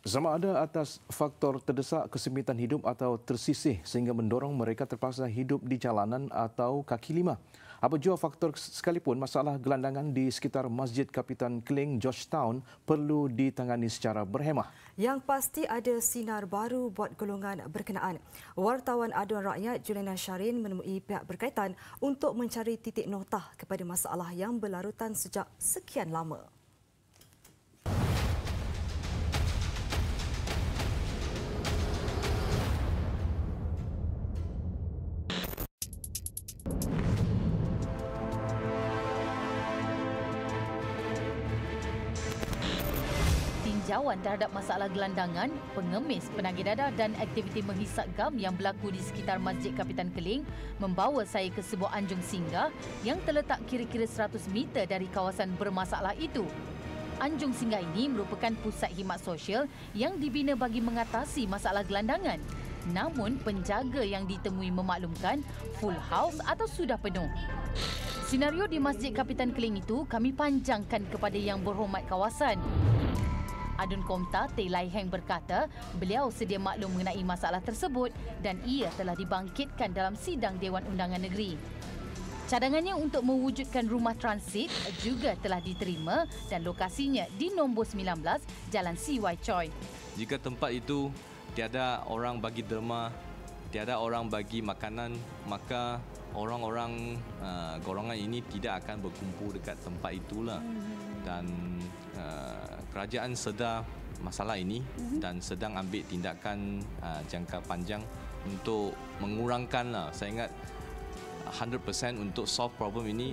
Sama ada atas faktor terdesak kesempitan hidup atau tersisih sehingga mendorong mereka terpaksa hidup di jalanan atau kaki lima. Apa jua faktor sekalipun, masalah gelandangan di sekitar Masjid Kapitan Keling, Georgetown perlu ditangani secara berhemah. Yang pasti ada sinar baru buat golongan berkenaan. Wartawan Aduan Rakyat Juliana Syarin menemui pihak berkaitan untuk mencari titik notah kepada masalah yang berlarutan sejak sekian lama. Tinjauan terhadap masalah gelandangan, pengemis, penagih dadah dan aktiviti menghisap gam yang berlaku di sekitar Masjid Kapitan Keling membawa saya ke sebuah anjung singgah yang terletak kira-kira 100 meter dari kawasan bermasalah itu. Anjung singgah ini merupakan pusat khidmat sosial yang dibina bagi mengatasi masalah gelandangan. Namun, penjaga yang ditemui memaklumkan full house atau sudah penuh. Senario di Masjid Kapitan Keling itu kami panjangkan kepada yang berhormat kawasan. Adun Komta Teh Lai Heng berkata beliau sedia maklum mengenai masalah tersebut dan ia telah dibangkitkan dalam sidang Dewan Undangan Negeri. Cadangannya untuk mewujudkan rumah transit juga telah diterima dan lokasinya di nombor 19 Jalan CY Choi. Jika tempat itu tiada orang bagi derma, tiada orang bagi makanan, maka orang-orang golongan ini tidak akan berkumpul dekat tempat itulah. Dan kerajaan sedar masalah ini dan sedang ambil tindakan jangka panjang untuk mengurangkan, saya ingat 100% untuk solve problem ini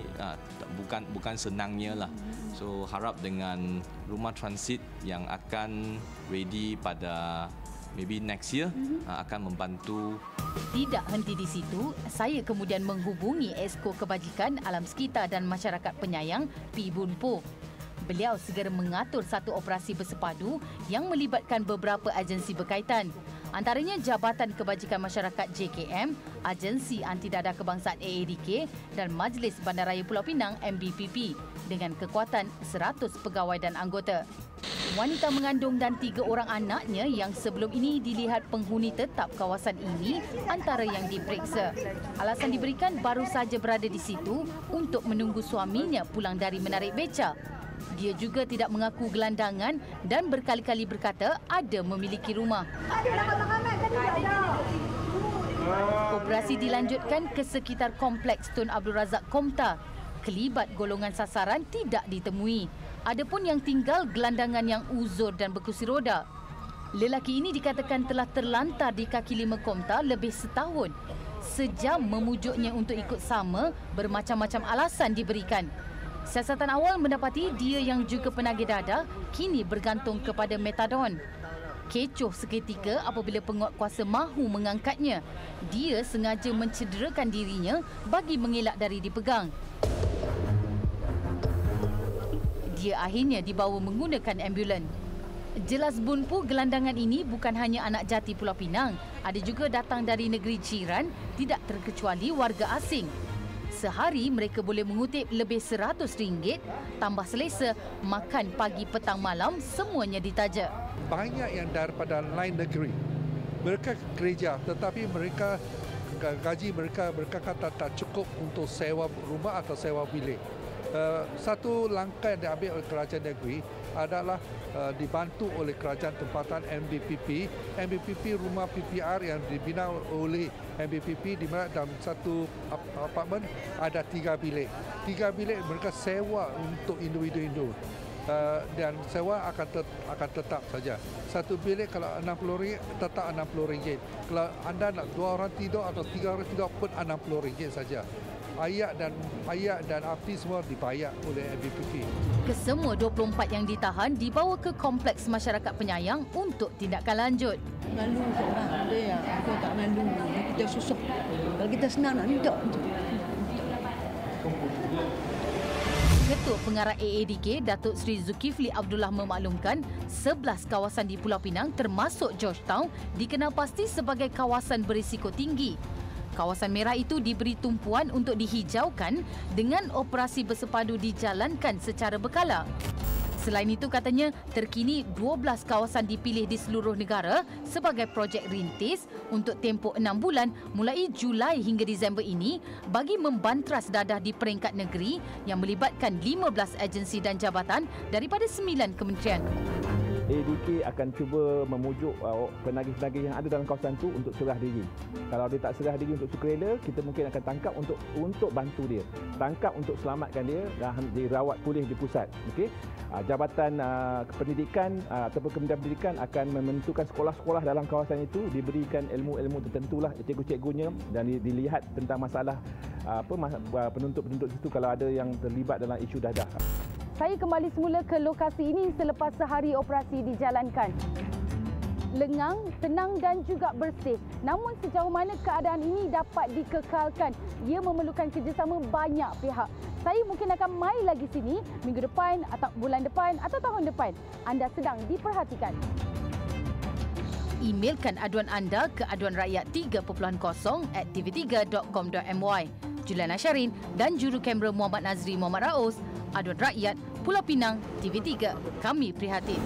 bukan senangnya lah. So harap dengan rumah transit yang akan ready pada maybe next year akan membantu. Tidak henti di situ, saya kemudian menghubungi Esko Kebajikan Alam Sekitar dan Masyarakat Penyayang P. Boon Po. Beliau segera mengatur satu operasi bersepadu yang melibatkan beberapa agensi berkaitan. Antaranya Jabatan Kebajikan Masyarakat JKM, Agensi Anti Dadah Kebangsaan AADK dan Majlis Bandaraya Pulau Pinang MBPP dengan kekuatan 100 pegawai dan anggota. Wanita mengandung dan 3 orang anaknya yang sebelum ini dilihat penghuni tetap kawasan ini antara yang diperiksa. Alasan diberikan baru saja berada di situ untuk menunggu suaminya pulang dari menarik beca. Dia juga tidak mengaku gelandangan dan berkali-kali berkata ada memiliki rumah. Operasi dilanjutkan ke sekitar kompleks Tun Abdul Razak Komta. Kelibat golongan sasaran tidak ditemui. Adapun yang tinggal gelandangan yang uzur dan berkerusi roda. Lelaki ini dikatakan telah terlantar di kaki lima Komta lebih setahun. Sejam memujuknya untuk ikut sama, bermacam-macam alasan diberikan. Siasatan awal mendapati dia yang juga penagih dadah kini bergantung kepada metadon. Kecoh seketika apabila penguat kuasa mahu mengangkatnya. Dia sengaja mencederakan dirinya bagi mengelak dari dipegang. Dia akhirnya dibawa menggunakan ambulan. Jelas Boon Po, gelandangan ini bukan hanya anak jati Pulau Pinang. Ada juga datang dari negeri jiran, tidak terkecuali warga asing. Sehari mereka boleh mengutip lebih RM100, tambah selesa, makan pagi, petang, malam, semuanya ditajak. Banyak yang daripada lain negeri. Mereka kerja tetapi mereka gaji mereka kata tak cukup untuk sewa rumah atau sewa bilik. Satu langkah yang diambil oleh kerajaan negeri adalah dibantu oleh kerajaan tempatan MBPP. MBPP rumah PPR yang dibina oleh MBPP di mana dalam satu apartmen ada 3 bilik. 3 bilik mereka sewa untuk individu-individu. Dan sewa akan tetap saja. Satu bilik kalau RM60 tetap RM60. Kalau anda nak 2 orang tidur atau 3 orang tidur pun RM60 saja. Ayak dan afti semua dibayar oleh MBPP. Kesemua 24 yang ditahan dibawa ke kompleks masyarakat penyayang untuk tindakan lanjut. Lalu seorang dia kita tak lalu kita susah. Kalau kita senang nak tidak. Ketua Pengarah AADK Datuk Seri Zulkifli Abdullah memaklumkan 11 kawasan di Pulau Pinang termasuk Georgetown dikenal pasti sebagai kawasan berisiko tinggi. Kawasan merah itu diberi tumpuan untuk dihijaukan dengan operasi bersepadu dijalankan secara berkala. Selain itu katanya, terkini 12 kawasan dipilih di seluruh negara sebagai projek rintis untuk tempoh 6 bulan mulai Julai hingga Disember ini bagi membantras dadah di peringkat negeri yang melibatkan 15 agensi dan jabatan daripada 9 kementerian. ADK akan cuba memujuk penagih-penagih yang ada dalam kawasan itu untuk serah diri. Kalau dia tak serah diri untuk sukarela, kita mungkin akan tangkap untuk bantu dia. Tangkap untuk selamatkan dia dan dirawat pulih di pusat. Okey. Jabatan pendidikan ataupun Kementerian Pendidikan akan menentukan sekolah-sekolah dalam kawasan itu diberikan ilmu-ilmu tertentulah cikgu-cikgunya dan dilihat tentang masalah penuntut-penuntut itu kalau ada yang terlibat dalam isu dadah. Saya kembali semula ke lokasi ini selepas sehari operasi dijalankan. Lengang, tenang dan juga bersih. Namun sejauh mana keadaan ini dapat dikekalkan? Ia memerlukan kerjasama banyak pihak. Saya mungkin akan mai lagi sini minggu depan atau bulan depan atau tahun depan. Anda sedang diperhatikan. Emailkan aduan anda ke aduanrakyat3.0@tv3.com.my. Juliana Syarin dan juru kamera Muhammad Nazri Muhammad Raus. Aduan Rakyat, Pulau Pinang, TV3. Kami prihatin.